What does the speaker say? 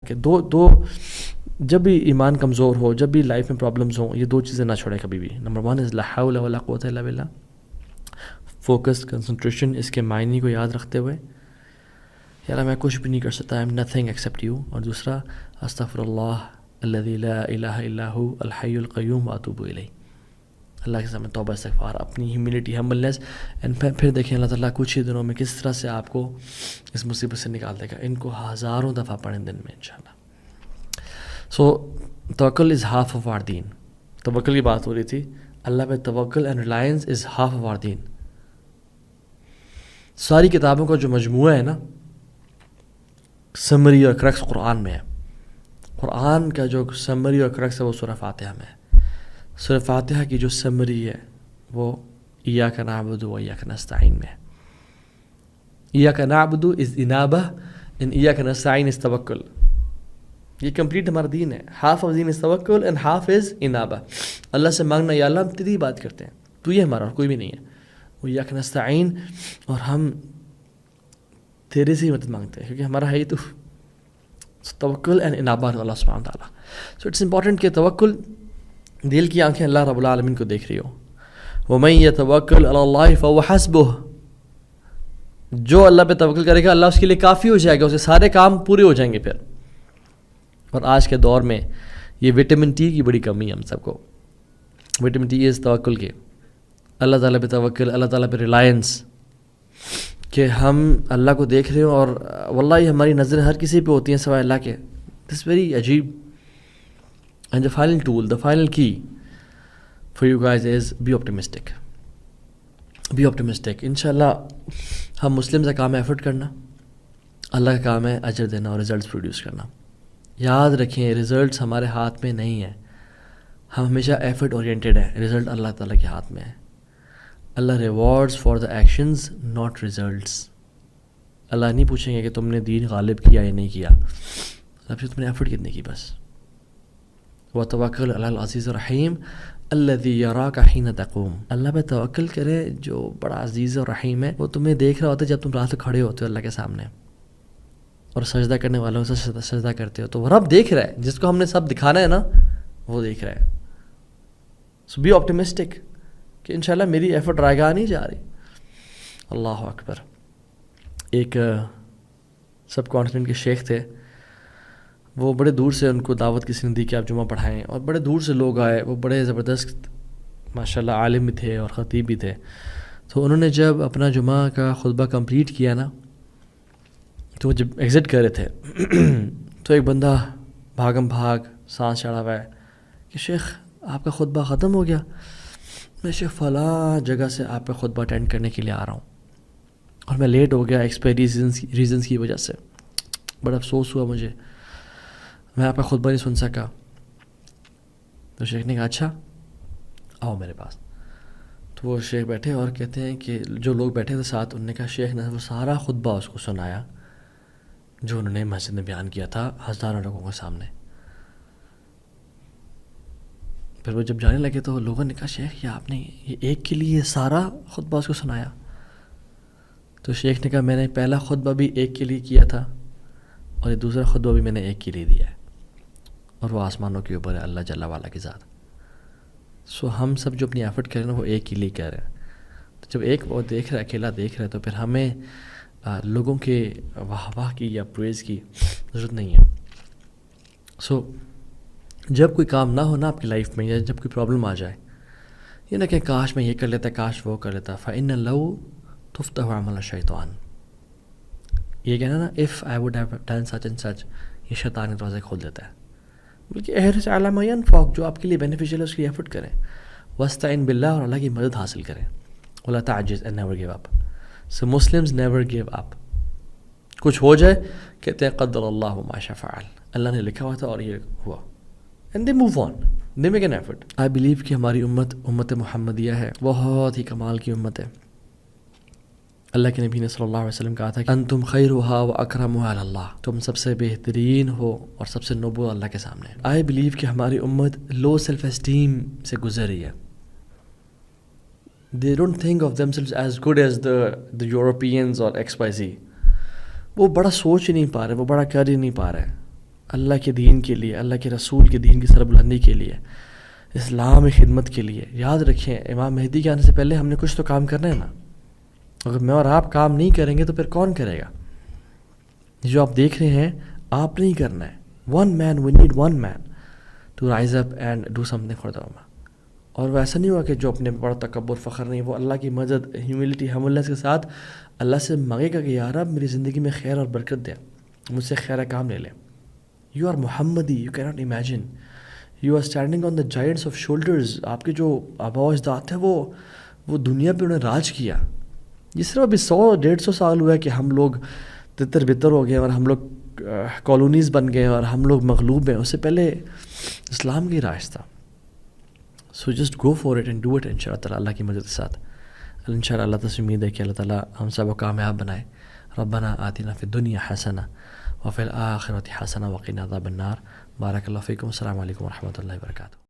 کہ دو جب بھی ایمان کمزور ہو، جب بھی لائف میں پرابلمز ہوں، یہ 2 چیزیں نہ چھوڑیں کبھی بھی. نمبر 1 از لا حول ولا قوت الا باللہ، فوکس، کنسنٹریشن، اس کے معنی کو یاد رکھتے ہوئے یار میں کچھ بھی نہیں کر سکتا، I am nothing accept you. اور دوسرا استغفر اللہ الذی لا الہ الا هو الحی القیوم واتوب الیہ، اللہ کے سامنے توبہ استغفار، اپنی ہیوملٹی، ہمبلنس. اینڈ پھر دیکھیں اللہ تعالیٰ کچھ ہی دنوں میں کس طرح سے آپ کو اس مصیبت سے نکال دے گا. ان کو ہزاروں دفعہ پڑھیں دن میں انشاءاللہ. سو توکل از ہاف آف آر دین. توکل کی بات ہو رہی تھی، اللہ پہ توکل and reliance is half of our دین. ساری کتابوں کا جو مجموعہ ہے نا، سمری اور کرکس قرآن میں ہے. قرآن کا جو سمری اور کرکس ہے وہ سورہ فاتحہ میں ہے. سورہ فاتحہ کی جو سمری ہے وہ ایاک نعبد و ایاک نستعین میں ہے. ایاک نعبد از انابہ اینڈ ایاک نستعین از توکل. یہ کمپلیٹ ہمارا دین ہے. ہاف آف دین از توکل اینڈ ہاف از انابہ. اللہ سے مانگنا یا اللہ ہم تیری بات کرتے ہیں، تو یہ ہمارا اور کوئی بھی نہیں ہے. وہ ایاک نستعین، اور ہم تیرے سے ہی مدد مانگتے ہیں کیونکہ ہمارا ہے ہی تو. توکل اینڈ انابہ اللہ سبحانہ تعالیٰ. سو اٹس امپورٹنٹ کہ توکل، دل کی آنکھیں اللہ رب العالمین کو دیکھ رہی ہو. وَمَن يَتَوَكَّلْ عَلَى اللَّهِ فَهُوَ حَسْبُهُ. جو اللہ پہ توکل کرے گا اللہ اس کے لیے کافی ہو جائے گا، اس کے سارے کام پورے ہو جائیں گے پھر. اور آج کے دور میں یہ وٹامن ٹی کی بڑی کمی ہے ہم سب کو. وٹامن ٹی از توکل کے، اللہ تعالیٰ پہ توکل، اللہ تعالیٰ پہ ریلائنس، کہ ہم اللہ کو دیکھ رہے ہوں اور واللہ ہماری نظریں ہر کسی پہ ہوتی ہیں سوائے اللہ کے. دس ویری عجیب. And the final tool, the final key for you guys is be optimistic. Be optimistic. انشاءاللہ ہم مسلم کا کام ہے ایفرٹ کرنا، اللہ کا کام ہے اجر دینا اور ریزلٹس پروڈیوس کرنا. یاد رکھیں ریزلٹس ہمارے ہاتھ میں نہیں ہیں، ہم ہمیشہ ایفرٹ اورینٹیڈ ہیں. رزلٹ اللہ تعالیٰ کے ہاتھ میں ہے. اللہ rewards for the actions not results. اللہ نہیں پوچھیں گے کہ تم نے دین غالب کیا یا نہیں کیا، اللہ تم نے ایفرٹ کتنی کی بس. وَتَوَكَّلْ عَلَى الْعَزِيزِ الرَّحِيمِ الَّذِي يَرَاكَ حِينَ تَقُومُ. اللہ پہ توکل کرے جو بڑا عزیز اور رحیم ہے، وہ تمہیں دیکھ رہا ہوتا ہے جب تم رات کو کھڑے ہوتے ہو اللہ کے سامنے اور سجدہ کرنے والوں سے سجدہ کرتے ہو. تو وہ رب دیکھ رہا ہے، جس کو ہم نے سب دکھانا ہے نا وہ دیکھ رہا ہے. سو بی آپٹیمسٹک کہ انشاءاللہ میری ایفرٹ رائگاہ نہیں جا رہی. اللہ اکبر. ایک سب کانٹیننٹ کے شیخ تھے، وہ بڑے دور سے ان کو دعوت کسی نے دی کہ آپ جمعہ پڑھائیں، اور بڑے دور سے لوگ آئے. وہ بڑے زبردست ماشاءاللہ عالم بھی تھے اور خطیب بھی تھے. تو انہوں نے جب اپنا جمعہ کا خطبہ کمپلیٹ کیا نا، تو وہ جب ایگزٹ کر رہے تھے تو ایک بندہ بھاگم بھاگ سانس چڑھا ہوا ہے کہ شیخ آپ کا خطبہ ختم ہو گیا. میں شیخ فلاں جگہ سے آپ کا خطبہ اٹینڈ کرنے کے لیے آ رہا ہوں اور میں لیٹ ہو گیا ایکسپائری ریزنس کی وجہ سے. بڑا افسوس ہوا مجھے، میں آپ کا خطبہ نہیں سن سکا. تو شیخ نے کہا اچھا آؤ میرے پاس. تو وہ شیخ بیٹھے اور کہتے ہیں کہ جو لوگ بیٹھے تھے ساتھ، انہوں نے کہا شیخ نے وہ سارا خطبہ اس کو سنایا جو انہوں نے مسجد میں بیان کیا تھا ہزاروں لوگوں کے سامنے. پھر وہ جب جانے لگے تو لوگوں نے کہا شیخ یہ آپ نے یہ ایک کے لیے سارا خطبہ اس کو سنایا؟ تو شیخ نے کہا میں نے پہلا خطبہ بھی ایک کے لیے کیا تھا اور یہ دوسرا خطبہ بھی میں نے ایک کے لیے دیا ہے، اور وہ آسمانوں کے اوپر ہے اللہ جل والا کی ذات. سو ہم سب جو اپنی ایفرٹ کر رہے ہیں وہ ایک کے لیے کر رہے ہیں. تو جب ایک وہ دیکھ رہا ہے، اکیلا دیکھ رہا ہے، تو پھر ہمیں لوگوں کے واہ واہ کی یا پریز کی ضرورت نہیں ہے. سو جب کوئی کام نہ ہونا آپ کی لائف میں، یا جب کوئی پرابلم آ جائے، یہ نہ کہ کاش میں یہ کر لیتا، کاش وہ کر لیتا. فَإِنَّ لَوْ تُفْتَحُ عَمَلَ الشَّيْطَانِ. یہ کہنا نا if I would have done such and such، یہ شیطان کے دروازے کھول دیتا ہے. بلکہ احرص علی ما ینفعک، جو آپ کے لیے بینیفیشیل ہے اس کی ایفرٹ کریں. واستعن باللہ، اور اللہ کی مدد حاصل کریں. ولا تعجز and never give up. So Muslims never give up. کچھ ہو جائے کہتے ہیں قدر اللہ ما شاء فعل، اللہ نے لکھا ہوا تھا اور یہ ہوا. And they move on. They make an effort. I believe کہ ہماری امت محمدیہ ہے، بہت ہی کمال کی امت ہے. اللہ کے نبی نے صلی اللہ علیہ وسلم کہا تھا کہ انتم خیرھا و اکرمھا علی اللہ، تم سب سے بہترین ہو اور سب سے نوبل اللہ کے سامنے. I believe کہ ہماری امت لو سیلف اسٹیم سے گزر رہی ہے. They don't think of themselves as good as the Europeans or XYZ. وہ بڑا سوچ ہی نہیں پا رہے، وہ بڑا کر ہی نہیں پا رہے. اللہ کے دین کے لیے، اللہ کے رسول کے دین کی سربلندی کے لیے، اسلام کی خدمت کے لیے. یاد رکھیں امام مہدی کے آنے سے پہلے ہم نے کچھ تو کام کرنا ہے نا. اگر میں اور آپ کام نہیں کریں گے تو پھر کون کرے گا؟ جو آپ دیکھ رہے ہیں آپ نہیں کرنا ہے. One man, we need one man to rise up and do something for the Ummah. اور وہ ایسا نہیں ہوا کہ جو اپنے بڑا تکبر فخر نہیں، وہ اللہ کی مدد ہیوملٹی ہمبلنس کے ساتھ اللہ سے مانگے گا کہ یا رب میری زندگی میں خیر اور برکت دے، مجھ سے خیر کام لے لے. You are Muhammadi, you can not imagine, you are standing on the giants of shoulders. آپ کے جو آبا و اجداد تھے وہ دنیا پہ انہوں نے راج کیا. یہ صرف ابھی 100-150 سال ہوا ہے کہ ہم لوگ تتر بتر ہو گئے اور ہم لوگ کالونیز بن گئے اور ہم لوگ مغلوب ہیں. اس سے پہلے اسلام کی راج تھا. So just go for it and do it in شاء اللہ تعالیٰ اللہ کی مدد کے ساتھ. ان شاء اللہ اللہ تعالیٰ سے امید ہے کہ اللہ تعالیٰ ہم سب کو کامیاب بنائے. ربنا آتنا فی الدنیا حسنہ وفی الآخرۃ حسنہ وقنا عذاب النار. بارک اللہ فیکم. السلام علیکم ورحمۃ اللہ وبرکاتہ.